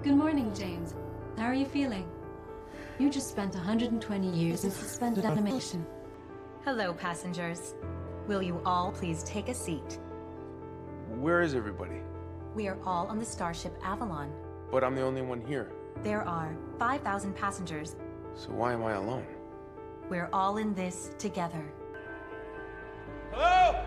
Good morning, James. How are you feeling? You just spent 120 years in suspended animation. Hello, passengers. Will you all please take a seat? Where is everybody? We are all on the starship Avalon. But I'm the only one here. There are 5,000 passengers. So why am I alone? We're all in this together. Hello?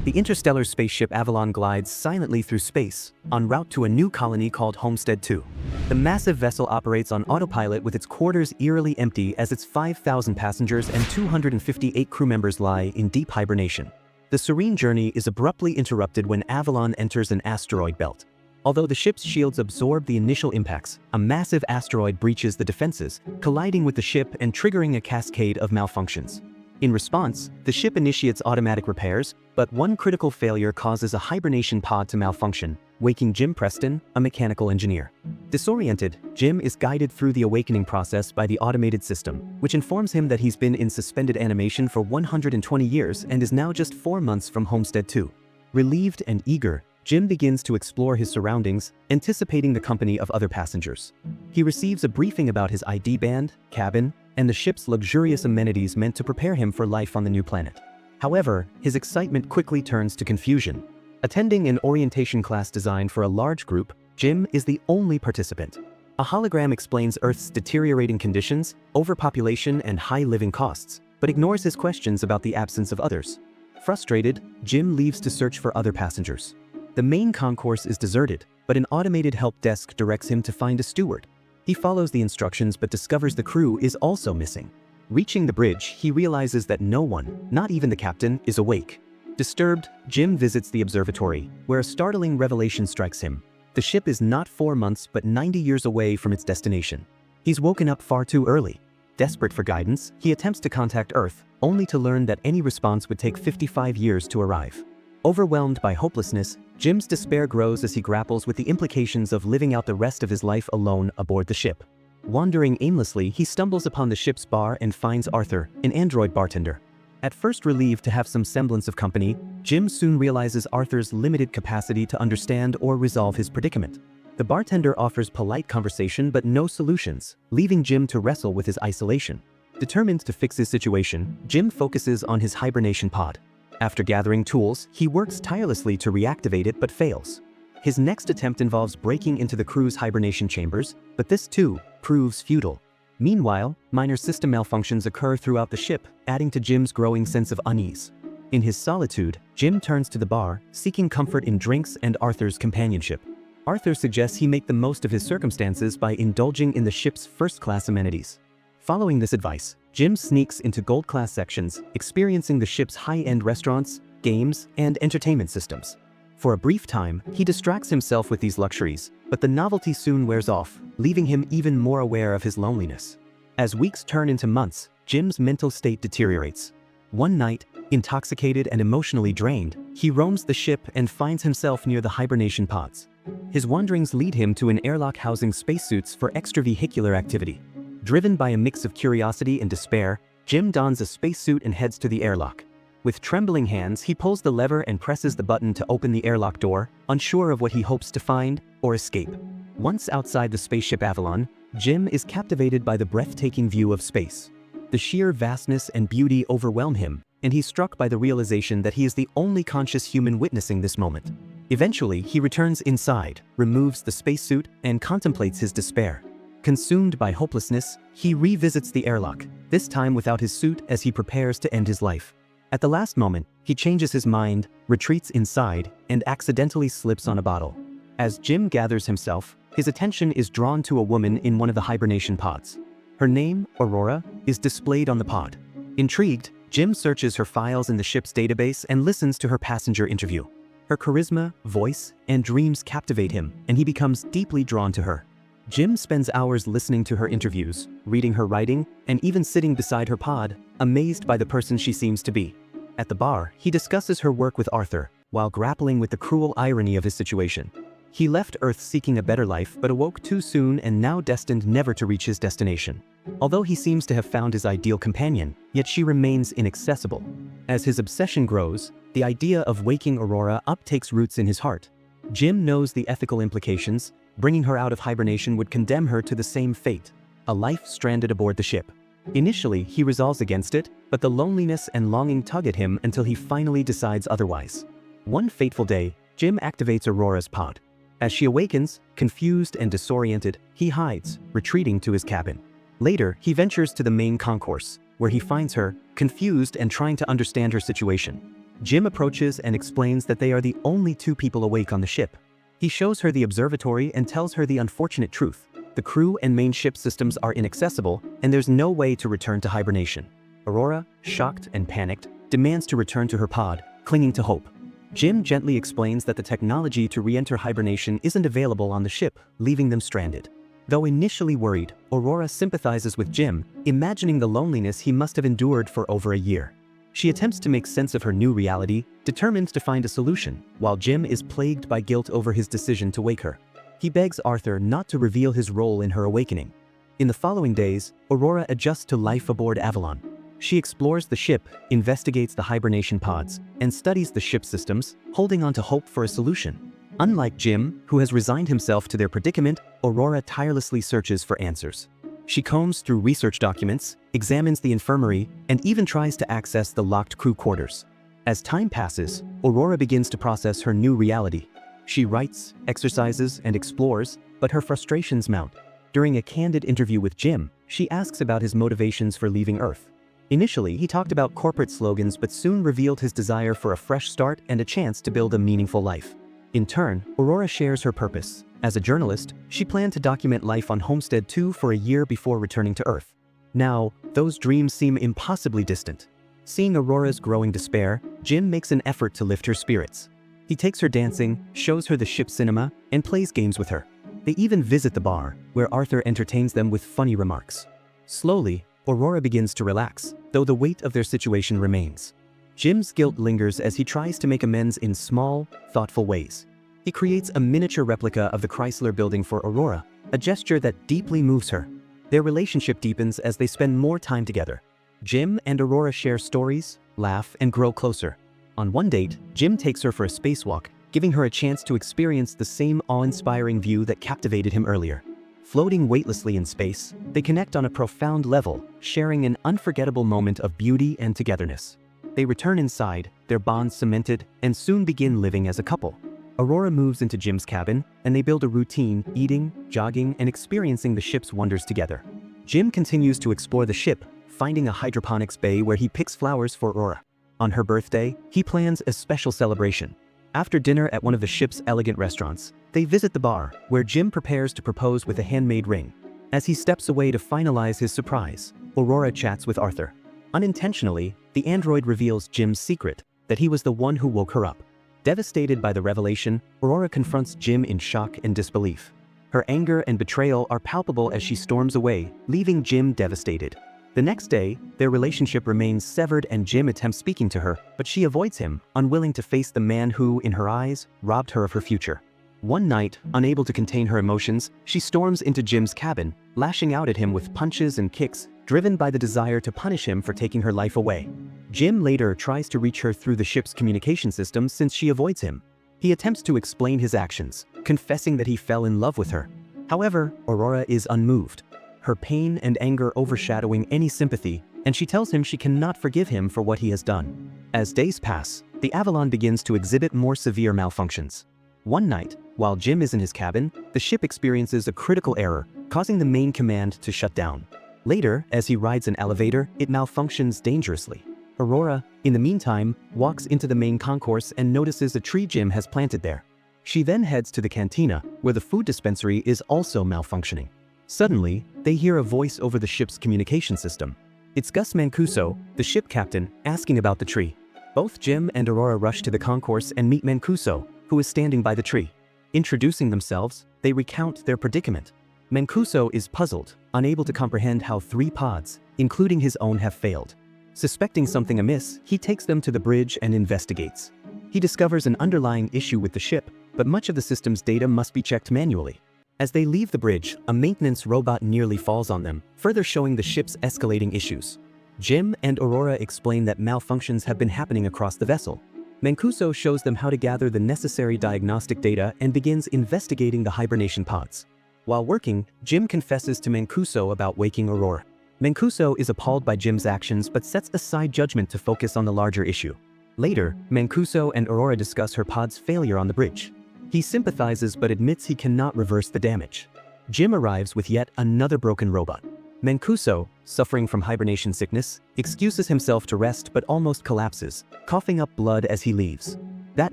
The interstellar spaceship Avalon glides silently through space, en route to a new colony called Homestead 2. The massive vessel operates on autopilot with its quarters eerily empty as its 5,000 passengers and 258 crew members lie in deep hibernation. The serene journey is abruptly interrupted when Avalon enters an asteroid belt. Although the ship's shields absorb the initial impacts, a massive asteroid breaches the defenses, colliding with the ship and triggering a cascade of malfunctions. In response, the ship initiates automatic repairs, but one critical failure causes a hibernation pod to malfunction, waking Jim Preston, a mechanical engineer. Disoriented, Jim is guided through the awakening process by the automated system, which informs him that he's been in suspended animation for 120 years and is now just 4 months from Homestead 2. Relieved and eager, Jim begins to explore his surroundings, anticipating the company of other passengers. He receives a briefing about his ID band, cabin, and the ship's luxurious amenities meant to prepare him for life on the new planet. However, his excitement quickly turns to confusion. Attending an orientation class designed for a large group, Jim is the only participant. A hologram explains Earth's deteriorating conditions, overpopulation, and high living costs, but ignores his questions about the absence of others. Frustrated, Jim leaves to search for other passengers. The main concourse is deserted, but an automated help desk directs him to find a steward. He follows the instructions but discovers the crew is also missing. Reaching the bridge, he realizes that no one, not even the captain, is awake. Disturbed, Jim visits the observatory, where a startling revelation strikes him. The ship is not 4 months but 90 years away from its destination. He's woken up far too early. Desperate for guidance, he attempts to contact Earth, only to learn that any response would take 55 years to arrive. Overwhelmed by hopelessness, Jim's despair grows as he grapples with the implications of living out the rest of his life alone aboard the ship. Wandering aimlessly, he stumbles upon the ship's bar and finds Arthur, an android bartender. At first relieved to have some semblance of company, Jim soon realizes Arthur's limited capacity to understand or resolve his predicament. The bartender offers polite conversation but no solutions, leaving Jim to wrestle with his isolation. Determined to fix his situation, Jim focuses on his hibernation pod. After gathering tools, he works tirelessly to reactivate it but fails. His next attempt involves breaking into the crew's hibernation chambers, but this too proves futile. Meanwhile, minor system malfunctions occur throughout the ship, adding to Jim's growing sense of unease. In his solitude, Jim turns to the bar, seeking comfort in drinks and Arthur's companionship. Arthur suggests he make the most of his circumstances by indulging in the ship's first-class amenities. Following this advice, Jim sneaks into gold-class sections, experiencing the ship's high-end restaurants, games, and entertainment systems. For a brief time, he distracts himself with these luxuries, but the novelty soon wears off, leaving him even more aware of his loneliness. As weeks turn into months, Jim's mental state deteriorates. One night, intoxicated and emotionally drained, he roams the ship and finds himself near the hibernation pods. His wanderings lead him to an airlock housing spacesuits for extravehicular activity. Driven by a mix of curiosity and despair, Jim dons a spacesuit and heads to the airlock. With trembling hands, he pulls the lever and presses the button to open the airlock door, unsure of what he hopes to find or escape. Once outside the spaceship Avalon, Jim is captivated by the breathtaking view of space. The sheer vastness and beauty overwhelm him, and he's struck by the realization that he is the only conscious human witnessing this moment. Eventually, he returns inside, removes the spacesuit, and contemplates his despair. Consumed by hopelessness, he revisits the airlock, this time without his suit as he prepares to end his life. At the last moment, he changes his mind, retreats inside, and accidentally slips on a bottle. As Jim gathers himself, his attention is drawn to a woman in one of the hibernation pods. Her name, Aurora, is displayed on the pod. Intrigued, Jim searches her files in the ship's database and listens to her passenger interview. Her charisma, voice, and dreams captivate him, and he becomes deeply drawn to her. Jim spends hours listening to her interviews, reading her writing, and even sitting beside her pod, amazed by the person she seems to be. At the bar, he discusses her work with Arthur, while grappling with the cruel irony of his situation. He left Earth seeking a better life but awoke too soon and now destined never to reach his destination. Although he seems to have found his ideal companion, yet she remains inaccessible. As his obsession grows, the idea of waking Aurora up takes roots in his heart. Jim knows the ethical implications. Bringing her out of hibernation would condemn her to the same fate, a life stranded aboard the ship. Initially, he resolves against it, but the loneliness and longing tug at him until he finally decides otherwise. One fateful day, Jim activates Aurora's pod. As she awakens, confused and disoriented, he hides, retreating to his cabin. Later, he ventures to the main concourse, where he finds her, confused and trying to understand her situation. Jim approaches and explains that they are the only two people awake on the ship. He shows her the observatory and tells her the unfortunate truth. The crew and main ship systems are inaccessible, and there's no way to return to hibernation. Aurora, shocked and panicked, demands to return to her pod, clinging to hope. Jim gently explains that the technology to re-enter hibernation isn't available on the ship, leaving them stranded. Though initially worried, Aurora sympathizes with Jim, imagining the loneliness he must have endured for over a year. She attempts to make sense of her new reality, determined to find a solution, while Jim is plagued by guilt over his decision to wake her. He begs Arthur not to reveal his role in her awakening. In the following days, Aurora adjusts to life aboard Avalon. She explores the ship, investigates the hibernation pods, and studies the ship systems, holding on to hope for a solution. Unlike Jim, who has resigned himself to their predicament, Aurora tirelessly searches for answers. She combs through research documents, examines the infirmary, and even tries to access the locked crew quarters. As time passes, Aurora begins to process her new reality. She writes, exercises, and explores, but her frustrations mount. During a candid interview with Jim, she asks about his motivations for leaving Earth. Initially, he talked about corporate slogans but soon revealed his desire for a fresh start and a chance to build a meaningful life. In turn, Aurora shares her purpose. As a journalist, she planned to document life on Homestead 2 for a year before returning to Earth. Now, those dreams seem impossibly distant. Seeing Aurora's growing despair, Jim makes an effort to lift her spirits. He takes her dancing, shows her the ship's cinema, and plays games with her. They even visit the bar, where Arthur entertains them with funny remarks. Slowly, Aurora begins to relax, though the weight of their situation remains. Jim's guilt lingers as he tries to make amends in small, thoughtful ways. He creates a miniature replica of the Chrysler Building for Aurora, a gesture that deeply moves her. Their relationship deepens as they spend more time together. Jim and Aurora share stories, laugh, and grow closer. On one date, Jim takes her for a spacewalk, giving her a chance to experience the same awe-inspiring view that captivated him earlier. Floating weightlessly in space, they connect on a profound level, sharing an unforgettable moment of beauty and togetherness. They return inside, their bonds cemented, and soon begin living as a couple. Aurora moves into Jim's cabin, and they build a routine, eating, jogging, and experiencing the ship's wonders together. Jim continues to explore the ship, finding a hydroponics bay where he picks flowers for Aurora. On her birthday, he plans a special celebration. After dinner at one of the ship's elegant restaurants, they visit the bar, where Jim prepares to propose with a handmade ring. As he steps away to finalize his surprise, Aurora chats with Arthur. Unintentionally, the android reveals Jim's secret, that he was the one who woke her up. Devastated by the revelation, Aurora confronts Jim in shock and disbelief. Her anger and betrayal are palpable as she storms away, leaving Jim devastated. The next day, their relationship remains severed and Jim attempts speaking to her, but she avoids him, unwilling to face the man who, in her eyes, robbed her of her future. One night, unable to contain her emotions, she storms into Jim's cabin, lashing out at him with punches and kicks, driven by the desire to punish him for taking her life away. Jim later tries to reach her through the ship's communication system since she avoids him. He attempts to explain his actions, confessing that he fell in love with her. However, Aurora is unmoved, her pain and anger overshadowing any sympathy, and she tells him she cannot forgive him for what he has done. As days pass, the Avalon begins to exhibit more severe malfunctions. One night, while Jim is in his cabin, the ship experiences a critical error, causing the main command to shut down. Later, as he rides an elevator, it malfunctions dangerously. Aurora, in the meantime, walks into the main concourse and notices a tree Jim has planted there. She then heads to the cantina, where the food dispensary is also malfunctioning. Suddenly, they hear a voice over the ship's communication system. It's Gus Mancuso, the ship captain, asking about the tree. Both Jim and Aurora rush to the concourse and meet Mancuso, who is standing by the tree. Introducing themselves, they recount their predicament. Mancuso is puzzled, unable to comprehend how 3 pods, including his own, have failed. Suspecting something amiss, he takes them to the bridge and investigates. He discovers an underlying issue with the ship, but much of the system's data must be checked manually. As they leave the bridge, a maintenance robot nearly falls on them, further showing the ship's escalating issues. Jim and Aurora explain that malfunctions have been happening across the vessel. Mancuso shows them how to gather the necessary diagnostic data and begins investigating the hibernation pods. While working, Jim confesses to Mancuso about waking Aurora. Mancuso is appalled by Jim's actions but sets aside judgment to focus on the larger issue. Later, Mancuso and Aurora discuss her pod's failure on the bridge. He sympathizes but admits he cannot reverse the damage. Jim arrives with yet another broken robot. Mancuso, suffering from hibernation sickness, excuses himself to rest but almost collapses, coughing up blood as he leaves. That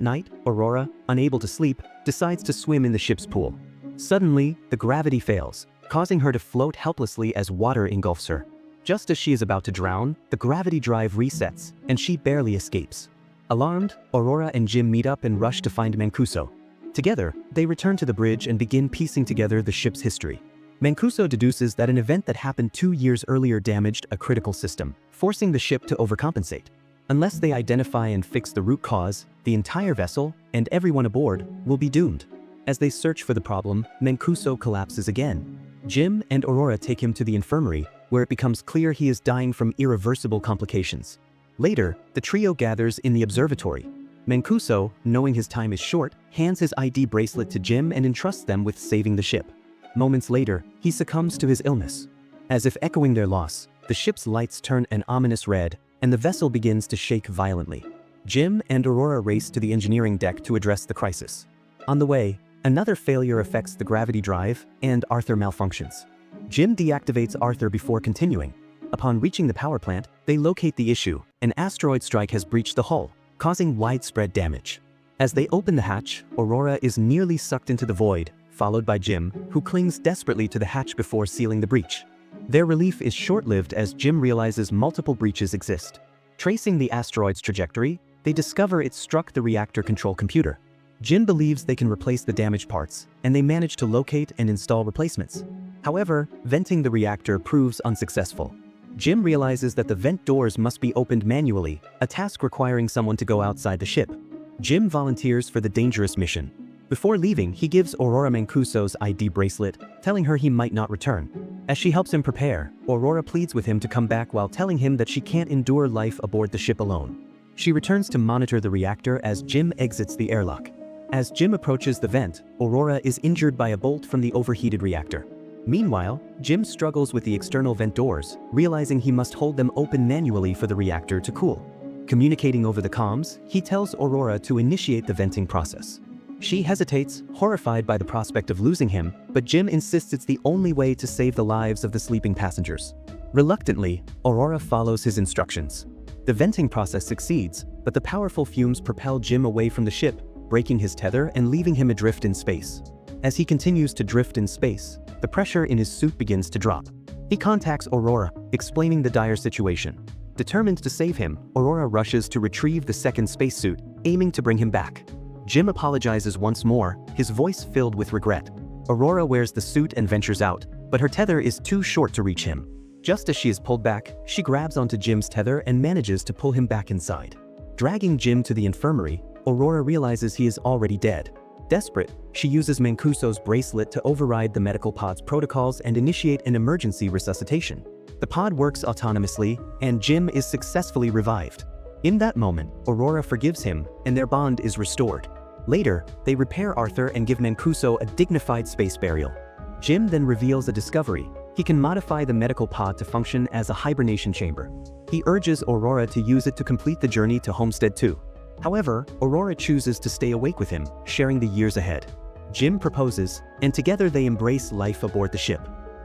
night, Aurora, unable to sleep, decides to swim in the ship's pool. Suddenly, the gravity fails, causing her to float helplessly as water engulfs her. Just as she is about to drown, the gravity drive resets, and she barely escapes. Alarmed, Aurora and Jim meet up and rush to find Mancuso. Together, they return to the bridge and begin piecing together the ship's history. Mancuso deduces that an event that happened 2 years earlier damaged a critical system, forcing the ship to overcompensate. Unless they identify and fix the root cause, the entire vessel, and everyone aboard, will be doomed. As they search for the problem, Mancuso collapses again. Jim and Aurora take him to the infirmary, where it becomes clear he is dying from irreversible complications. Later, the trio gathers in the observatory. Mancuso, knowing his time is short, hands his ID bracelet to Jim and entrusts them with saving the ship. Moments later, he succumbs to his illness. As if echoing their loss, the ship's lights turn an ominous red, and the vessel begins to shake violently. Jim and Aurora race to the engineering deck to address the crisis. On the way, another failure affects the gravity drive, and Arthur malfunctions. Jim deactivates Arthur before continuing. Upon reaching the power plant, they locate the issue. An asteroid strike has breached the hull, causing widespread damage. As they open the hatch, Aurora is nearly sucked into the void, followed by Jim, who clings desperately to the hatch before sealing the breach. Their relief is short-lived as Jim realizes multiple breaches exist. Tracing the asteroid's trajectory, they discover it struck the reactor control computer. Jim believes they can replace the damaged parts, and they manage to locate and install replacements. However, venting the reactor proves unsuccessful. Jim realizes that the vent doors must be opened manually, a task requiring someone to go outside the ship. Jim volunteers for the dangerous mission. Before leaving, he gives Aurora Mancuso's ID bracelet, telling her he might not return. As she helps him prepare, Aurora pleads with him to come back while telling him that she can't endure life aboard the ship alone. She returns to monitor the reactor as Jim exits the airlock. As Jim approaches the vent, Aurora is injured by a bolt from the overheated reactor. Meanwhile, Jim struggles with the external vent doors, realizing he must hold them open manually for the reactor to cool. Communicating over the comms, he tells Aurora to initiate the venting process. She hesitates, horrified by the prospect of losing him, but Jim insists it's the only way to save the lives of the sleeping passengers. Reluctantly, Aurora follows his instructions. The venting process succeeds, but the powerful fumes propel Jim away from the ship, breaking his tether and leaving him adrift in space. As he continues to drift in space, the pressure in his suit begins to drop. He contacts Aurora, explaining the dire situation. Determined to save him, Aurora rushes to retrieve the second spacesuit, aiming to bring him back. Jim apologizes once more, his voice filled with regret. Aurora wears the suit and ventures out, but her tether is too short to reach him. Just as she is pulled back, she grabs onto Jim's tether and manages to pull him back inside. Dragging Jim to the infirmary, Aurora realizes he is already dead. Desperate, she uses Mancuso's bracelet to override the medical pod's protocols and initiate an emergency resuscitation. The pod works autonomously, and Jim is successfully revived. In that moment, Aurora forgives him, and their bond is restored. Later, they repair Arthur and give Mancuso a dignified space burial. Jim then reveals a discovery. He can modify the medical pod to function as a hibernation chamber. He urges Aurora to use it to complete the journey to Homestead 2. However, Aurora chooses to stay awake with him, sharing the years ahead. Jim proposes, and together they embrace life aboard the ship.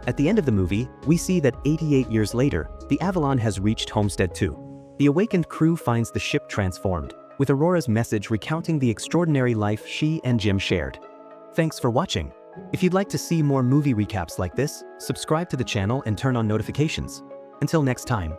At the end of the movie, we see that 88 years later, the Avalon has reached Homestead 2. The awakened crew finds the ship transformed, with Aurora's message recounting the extraordinary life she and Jim shared. Thanks for watching. If you'd like to see more movie recaps like this, subscribe to the channel and turn on notifications. Until next time.